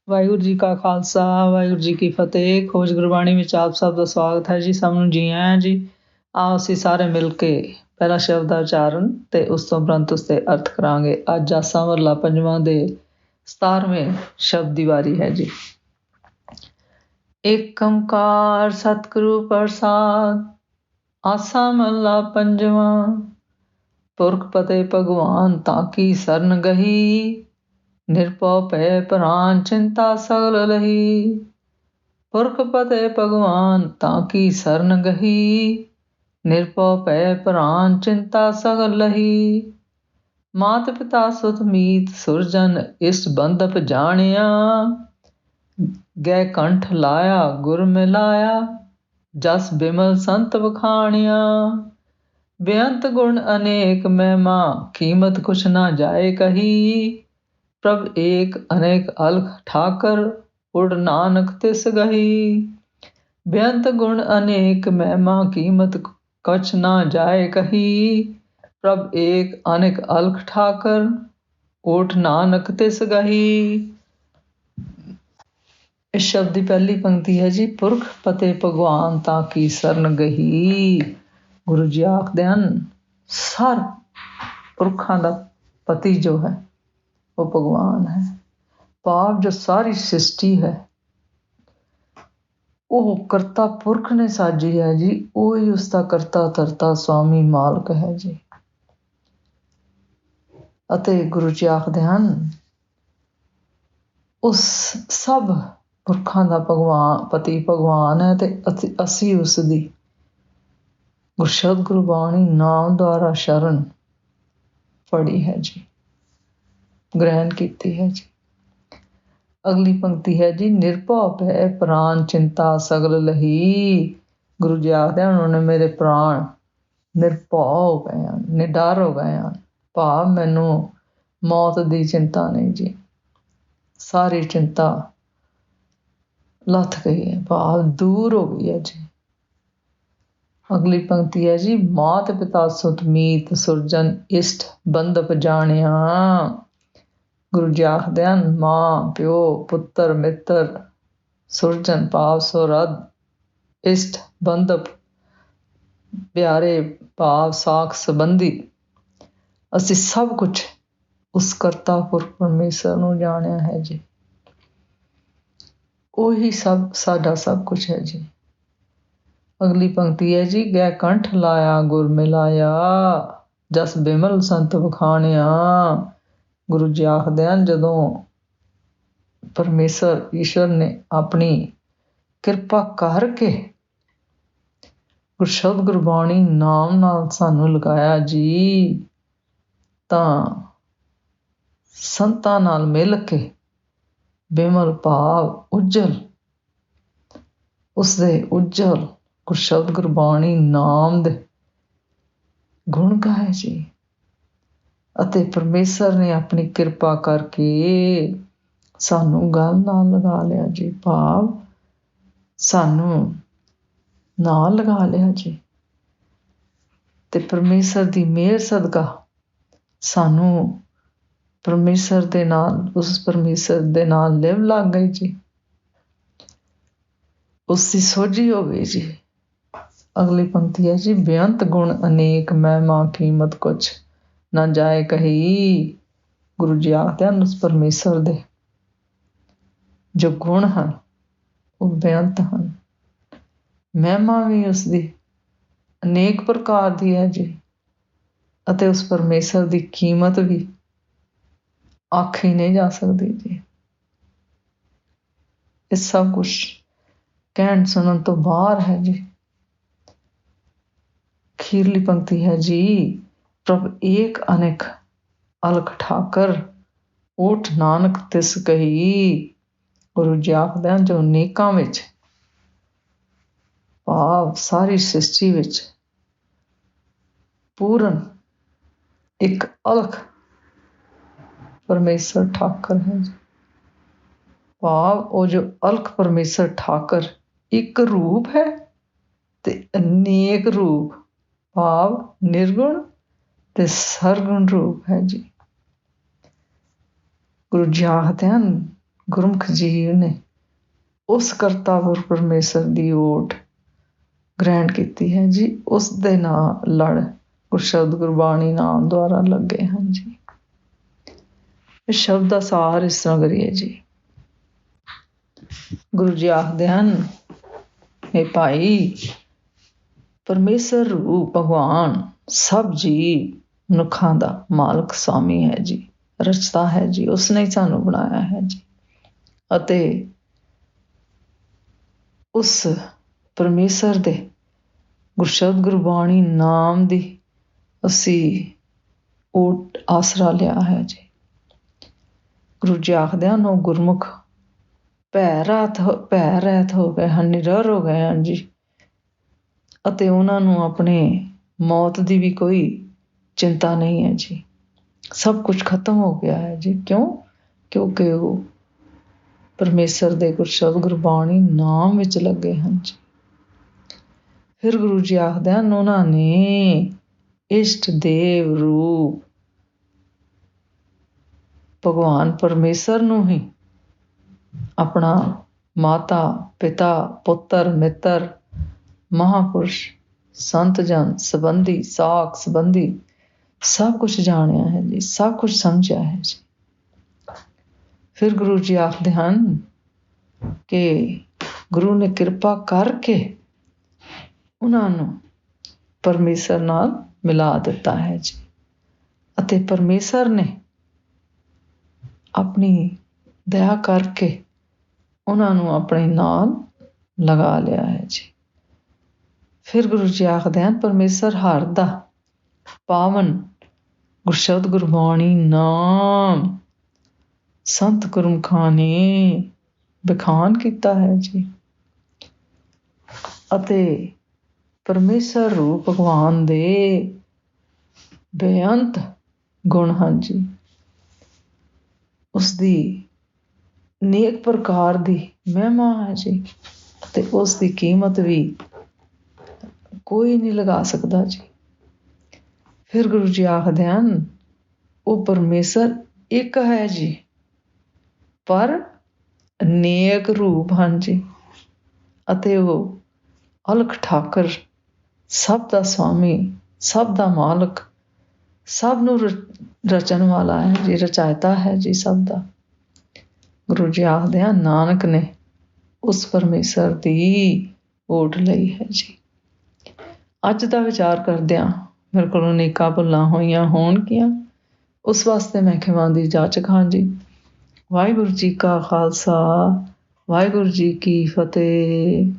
ਵਾਹਿਗੁਰੂ ਜੀ ਕਾ ਖਾਲਸਾ, ਵਾਹਿਗੁਰੂ ਜੀ ਕੀ ਫਤਿਹ। ਖੋਜ ਗੁਰਬਾਣੀ ਵਿੱਚ ਆਪ ਸਭ ਦਾ ਸਵਾਗਤ ਹੈ ਜੀ। ਸਭ ਨੂੰ ਜੀ ਆਇਆਂ ਜੀ। ਆਓ ਅਸੀਂ ਸਾਰੇ ਮਿਲ ਕੇ ਪਹਿਲਾ ਸ਼ਬਦ ਦਾ ਉਚਾਰਨ ਤੇ ਉਸ ਤੋਂ ਉਪਰੰਤ ਉਸ ਦੇ ਅਰਥ ਕਰਾਂਗੇ। ਅੱਜ ਆਸਾ ਮਹਲਾ ਪੰਜਵਾਂ ਦੇ 17ਵੇਂ ਸ਼ਬਦ ਦੀ ਵਾਰੀ ਹੈ ਜੀ। ਏਕ ਓਂਕਾਰ ਸਤਿਗੁਰੂ ਪ੍ਰਸਾਦ, ਆਸਾ ਮਹਲਾ ਪੰਜਵਾਂ। ਪੁਰਖ ਪਤੇ ਭਗਵਾਨ ਤਾਂ ਕੀ ਸਰਨ ਗਹੀ, ਨਿਰਭਉ ਭੈ ਪ੍ਰਾਨ ਚਿੰਤਾ ਸਗਲ ਲਹੀ। ਪੁਰਖ ਪਤੇ ਭਗਵਾਨ ਤਾਂ ਕੀ ਸਰਨ ਗਹੀ, ਨਿਰਭਉ ਭੈ ਪ੍ਰਾਨ ਚਿੰਤਾ ਸਗਲ ਲਹੀ। ਮਾਤ ਪਿਤਾ ਸੁਤ ਮੀਤ ਸੁਰਜਨ ਇਸਟ ਬੰਧਪ ਜਾਣਿਆ, ਗੈ ਕੰਠ ਲਾਇਆ ਗੁਰ ਮਿਲਾਇਆ, ਜਸ ਬਿਮਲ ਸੰਤ ਵਖਾਣਿਆ। ਬੇਅੰਤ ਗੁਣ ਅਨੇਕ ਮਹਿਮਾ, ਕੀਮਤ ਕੁਛ ਨਾ ਜਾਏ ਕਹੀ। ਪ੍ਰਭ ਏਕ ਅਨੇਕ ਅਲਖ ਠਾਕਰ, ਉਡ ਨਾਨਕ ਤਿਸ ਗਹੀ। ਬੇਅੰਤ ਗੁਣ ਅਨੇਕ ਮਹਿਮਾ, ਕੀਮਤ ਕਛ ਨਾ ਜਾਏ ਕਹੀ। ਪ੍ਰਭ ਏਕ ਅਨੇਕ ਅਲਖ ਠਾਕਰ, ਓਟ ਨਾਨਕ ਤਿਸ ਗਹੀ। ਇਸ ਸ਼ਬਦ ਦੀ ਪਹਿਲੀ ਪੰਕਤੀ ਹੈ ਜੀ। ਪੁਰਖ ਪਤੇ ਭਗਵਾਨ ਤਾਂ ਕੀ ਸਰਨ ਗਹੀ। ਗੁਰੂ ਜੀ ਆਖਦੇ ਹਨ, ਸਰ ਪੁਰਖਾਂ ਦਾ ਪਤੀ ਜੋ ਹੈ ਉਹ ਭਗਵਾਨ ਹੈ। ਭਾਵ ਜੋ ਸਾਰੀ ਸ੍ਰਿਸ਼ਟੀ ਹੈ ਉਹ ਕਰਤਾ ਪੁਰਖ ਨੇ ਸਾਜੀ ਹੈ ਜੀ। ਉਹ ਹੀ ਉਸਦਾ ਕਰਤਾ ਧਰਤਾ ਸਵਾਮੀ ਮਾਲਕ ਹੈ ਜੀ। ਅਤੇ ਗੁਰੂ ਜੀ ਆਖਦੇ ਹਨ, ਉਸ ਸਭ ਪੁਰਖਾਂ ਦਾ ਪਤੀ ਭਗਵਾਨ ਹੈ ਤੇ ਅਸੀਂ ਉਸ ਦੀ ਗੁਰਸ਼ਬਦ ਗੁਰਬਾਣੀ ਨਾਮ ਦੁਆਰਾ ਸ਼ਰਨ ਫੜੀ ਹੈ ਜੀ, ਗ੍ਰਹਿਣ ਕੀਤੀ ਹੈ ਜੀ। ਅਗਲੀ ਪੰਕਤੀ ਹੈ ਜੀ। ਨਿਰਭਉ ਭੈ ਪ੍ਰਾਨ ਚਿੰਤਾ ਸਗਲ ਲਹੀ। ਗੁਰੂ ਜੀ ਆਖਦੇ ਹਨ, ਉਹਨੇ ਮੇਰੇ ਪ੍ਰਾਣ ਨਿਰਭਉ ਹੋ ਗਏ ਹਨ, ਨਿਡਰ ਹੋ ਗਏ ਹਨ। ਭਾਵ ਮੈਨੂੰ ਮੌਤ ਦੀ ਚਿੰਤਾ ਨਹੀਂ ਜੀ, ਸਾਰੀ ਚਿੰਤਾ ਲੱਥ ਗਈ ਹੈ, ਭਾਵ ਦੂਰ ਹੋ ਗਈ ਹੈ ਜੀ। ਅਗਲੀ ਪੰਕਤੀ ਹੈ ਜੀ। ਮਾਤ ਪਿਤਾ ਸੁਤ ਮੀਤ ਸੁਰਜਨ ਇਸ਼ਟ ਬੰਧਪ ਜਾਣਿਆ। ਗੁਰੂ ਜੀ ਆਖਦੇ ਹਨ, ਮਾਂ ਪਿਓ ਪੁੱਤਰ ਮਿੱਤਰ ਸੁਰਜਨ ਭਾਵ ਸੁਰਦ, ਇਸ਼ਟ ਬੰਧਪ ਪਿਆਰੇ ਭਾਵ ਸਾਖ ਸੰਬੰਧੀ, ਅਸੀਂ ਸਭ ਕੁਛ ਉਸ ਕਰਤਾ ਪੁਰਖ ਪਰਮੇਸ਼ਰ ਨੂੰ ਜਾਣਿਆ ਹੈ ਜੀ। ਉਹੀ ਸਭ ਸਾਡਾ ਸਭ ਕੁਛ ਹੈ ਜੀ। ਅਗਲੀ ਪੰਕਤੀ ਹੈ ਜੀ। ਗੈ ਕੰਠ ਲਾਇਆ ਗੁਰ ਮਿਲਾਇਆ, ਜਸ ਬਿਮਲ ਸੰਤ ਵਖਾਣਿਆ। ਗੁਰੂ ਜੀ ਆਖਦੇ ਹਨ, ਜਦੋਂ ਪਰਮੇਸ਼ਰ ਈਸ਼ਵਰ ਨੇ ਆਪਣੀ ਕਿਰਪਾ ਕਰਕੇ ਗੁਰਸ਼ਬਦ ਗੁਰਬਾਣੀ ਨਾਮ ਨਾਲ ਸਾਨੂੰ ਲਗਾਇਆ ਜੀ, ਤਾਂ ਸੰਤਾਂ ਨਾਲ ਮਿਲ ਕੇ ਬਿਮਲ ਭਾਵ ਉਜਲ, ਉਸਦੇ ਉਜਲ ਗੁਰਸ਼ਬਦ ਗੁਰਬਾਣੀ ਨਾਮ ਦੇ ਗੁਣ ਗਾਏ ਜੀ। ਅਤੇ ਪਰਮੇਸ਼ਰ ਨੇ ਆਪਣੀ ਕਿਰਪਾ ਕਰਕੇ ਸਾਨੂੰ ਗਲ ਨਾਲ ਲਗਾ ਲਿਆ ਜੀ, ਭਾਵ ਸਾਨੂੰ ਨਾਲ ਲਗਾ ਲਿਆ ਜੀ। ਤੇ ਪਰਮੇਸ਼ਰ ਦੀ ਮਿਹਰ ਸਦਕਾ ਸਾਨੂੰ ਪਰਮੇਸ਼ਰ ਦੇ ਨਾਲ, ਉਸ ਪਰਮੇਸ਼ਰ ਦੇ ਨਾਲ ਲਿਵ ਲੱਗ ਗਈ ਜੀ, ਉਸ ਦੀ ਸੋਝੀ ਹੋ ਗਈ ਜੀ। ਅਗਲੀ ਪੰਕਤੀ ਹੈ ਜੀ। ਬੇਅੰਤ ਗੁਣ ਅਨੇਕ ਮਹਿਮਾ, ਕੀਮਤ ਕੁਛ ਨਾ ਜਾਏ ਕਹੀ। ਗੁਰੂ ਜੀ ਆਖਦੇ ਹਨ, ਉਸ ਪਰਮੇਸ਼ਰ ਦੇ ਜੋ ਗੁਣ ਹਨ ਉਹ ਬੇਅੰਤ ਹਨ, ਮਹਿਮਾ ਵੀ ਉਸਦੀ ਅਨੇਕ ਪ੍ਰਕਾਰ ਦੀ ਹੈ ਜੀ, ਅਤੇ ਉਸ ਪਰਮੇਸ਼ਰ ਦੀ ਕੀਮਤ ਵੀ ਆਖੀ ਨਹੀਂ ਜਾ ਸਕਦੀ ਜੀ। ਇਹ ਸਭ ਕੁਛ ਕਹਿਣ ਸੁਣਨ ਤੋਂ ਬਾਹਰ ਹੈ ਜੀ। ਅਖੀਰਲੀ ਪੰਕਤੀ ਹੈ ਜੀ। ਪ੍ਰਭ ਏਕ ਅਨੇਕ ਅਲਖ ਠਾਕਰ, ਓਟ ਨਾਨਕ ਤਿਸ ਗਹੀ। ਗੁਰੂ ਜੀ ਆਖਦੇ ਹਨ, ਜੋ ਅਨੇਕਾਂ ਵਿੱਚ ਭਾਵ ਸਾਰੀ ਸ੍ਰਿਸ਼ਟੀ ਵਿੱਚ ਪੂਰਨ ਇੱਕ ਅਲਖ ਪਰਮੇਸ਼ਰ ਠਾਕਰ ਹੈ ਜੀ। ਭਾਵ ਉਹ ਜੋ ਅਲਖ ਪਰਮੇਸ਼ਰ ਠਾਕਰ ਇੱਕ ਰੂਪ ਹੈ ਤੇ ਅਨੇਕ ਰੂਪ, ਭਾਵ ਨਿਰਗੁਣ ਤੇ ਸਰਗੁਣ ਰੂਪ ਹੈ ਜੀ। ਗੁਰੂ ਜੀ ਆਖਦੇ ਹਨ, ਗੁਰਮੁਖ ਜੀ ਨੇ ਉਸ ਕਰਤਾਪੁਰ ਪਰਮੇਸ਼ਰ ਦੀ ਓਟ ਗ੍ਰਹਿਣ ਕੀਤੀ ਹੈ ਜੀ। ਉਸ ਦੇ ਨਾਲ ਲੜ ਗੁਰਸ਼ਬਦ ਗੁਰਬਾਣੀ ਨਾਮ ਦੁਆਰਾ ਲੱਗੇ ਹਨ ਜੀ। ਇਸ ਸ਼ਬਦ ਦਾ ਸਾਰ ਇਸ ਤਰ੍ਹਾਂ ਕਰੀਏ ਜੀ। ਗੁਰੂ ਜੀ ਆਖਦੇ ਹਨ, ਇਹ ਭਾਈ ਪਰਮੇਸ਼ਰ ਰੂਪ ਭਗਵਾਨ ਸਭ ਜੀ ਮਨੁੱਖਾਂ ਦਾ ਮਾਲਕ ਸਵਾਮੀ ਹੈ ਜੀ, ਰਚਤਾ ਹੈ ਜੀ। ਉਸਨੇ ਹੀ ਸਾਨੂੰ ਬਣਾਇਆ ਹੈ ਜੀ। ਅਤੇ ਉਸ ਪਰਮੇਸ਼ਰ ਦੇ ਗੁਰਸ਼ਬਦ ਗੁਰਬਾਣੀ ਨਾਮ ਦੀ ਅਸੀਂ ਓਟ ਆਸਰਾ ਲਿਆ ਹੈ ਜੀ। ਗੁਰੂ ਜੀ ਆਖਦੇ ਹਨ, ਉਹ ਗੁਰਮੁਖ ਭੈ ਰਹਿਤ ਹੋ ਗਏ ਹਨ, ਨਿਡਰ ਹੋ ਗਏ ਹਨ ਜੀ। ਅਤੇ ਉਹਨਾਂ ਨੂੰ ਆਪਣੇ ਮੌਤ ਦੀ ਵੀ ਕੋਈ ਚਿੰਤਾ ਨਹੀਂ ਹੈ ਜੀ। ਸਭ ਕੁਝ ਖਤਮ ਹੋ ਗਿਆ ਹੈ ਜੀ। ਕਿਉਂਕਿ ਉਹ ਪਰਮੇਸ਼ਰ ਦੇ ਗੁਰਸ਼ਬਦ ਗੁਰਬਾਣੀ ਨਾਮ ਵਿੱਚ ਲੱਗੇ ਹਨ ਜੀ। ਫਿਰ ਗੁਰੂ ਜੀ ਆਖਦੇ ਹਨ, ਉਹਨਾਂ ਨੇ ਇਸ਼ਟ ਦੇਵ ਰੂਪ ਭਗਵਾਨ ਪਰਮੇਸ਼ਰ ਨੂੰ ਹੀ ਆਪਣਾ ਮਾਤਾ ਪਿਤਾ ਪੁੱਤਰ ਮਿੱਤਰ ਮਹਾਂਪੁਰਸ਼ ਸੰਤ ਜਨ ਸੰਬੰਧੀ ਸਾਖ ਸੰਬੰਧੀ ਸਭ ਕੁਝ ਜਾਣਿਆ ਹੈ ਜੀ, ਸਭ ਕੁਝ ਸਮਝਿਆ ਹੈ ਜੀ। ਫਿਰ ਗੁਰੂ ਜੀ ਆਖਦੇ ਹਨ ਕਿ ਗੁਰੂ ਨੇ ਕਿਰਪਾ ਕਰਕੇ ਉਹਨਾਂ ਨੂੰ ਪਰਮੇਸ਼ਰ ਨਾਲ ਮਿਲਾ ਦਿੱਤਾ ਹੈ ਜੀ। ਅਤੇ ਪਰਮੇਸ਼ਰ ਨੇ ਆਪਣੀ ਦਇਆ ਕਰਕੇ ਉਹਨਾਂ ਨੂੰ ਆਪਣੇ ਨਾਲ ਲਗਾ ਲਿਆ ਹੈ ਜੀ। ਫਿਰ ਗੁਰੂ ਜੀ ਆਖਦੇ ਹਨ, ਪਰਮੇਸ਼ਰ ਹਰ ਦਾ ਪਾਵਨ ਗੁਰਸ਼ਬਦ ਗੁਰਬਾਣੀ ਨਾਮ ਸੰਤ ਗੁਰਮੁਖਾਂ ਨੇ ਵਿਖਾਨ ਕੀਤਾ ਹੈ ਜੀ। ਅਤੇ ਪਰਮੇਸ਼ਰ ਰੂਪ ਭਗਵਾਨ ਦੇ ਬੇਅੰਤ ਗੁਣ ਹਨ ਜੀ। ਉਸਦੀ ਅਨੇਕ ਪ੍ਰਕਾਰ ਦੀ ਮਹਿਮਾ ਹੈ ਜੀ। ਅਤੇ ਉਸ ਦੀ ਕੀਮਤ ਵੀ ਕੋਈ ਨਹੀਂ ਲਗਾ ਸਕਦਾ ਜੀ। ਫਿਰ ਗੁਰੂ ਜੀ ਆਖਦੇ ਹਨ, ਉਹ ਪਰਮੇਸ਼ਰ ਇੱਕ ਹੈ ਜੀ, ਪਰ ਅਨੇਕ ਰੂਪ ਹਨ ਜੀ। ਅਤੇ ਉਹ ਅਲਖ ਠਾਕਰ ਸਭ ਦਾ ਸਵਾਮੀ, ਸਭ ਦਾ ਮਾਲਕ, ਸਭ ਨੂੰ ਰਚਣ ਵਾਲਾ ਹੈ ਜੀ, ਰਚਾਇਤਾ ਹੈ ਜੀ ਸਭ ਦਾ। ਗੁਰੂ ਜੀ ਆਖਦੇ ਹਨ, ਨਾਨਕ ਨੇ ਉਸ ਪਰਮੇਸ਼ਰ ਦੀ ਓਟ ਲਈ ਹੈ ਜੀ। ਅੱਜ ਦਾ ਵਿਚਾਰ ਕਰਦਿਆਂ ਮੇਰੇ ਕੋਲੋਂ ਅਨੇਕਾਂ ਭੁੱਲਾਂ ਹੋਈਆਂ ਹੋਣਗੀਆਂ, ਉਸ ਵਾਸਤੇ ਮੈਂ ਖਿਮਾ ਦੀ ਜਾਚਕ ਹਾਂ ਜੀ। ਵਾਹਿਗੁਰੂ ਜੀ ਕਾ ਖਾਲਸਾ, ਵਾਹਿਗੁਰੂ ਜੀ ਕੀ ਫਤਿਹ।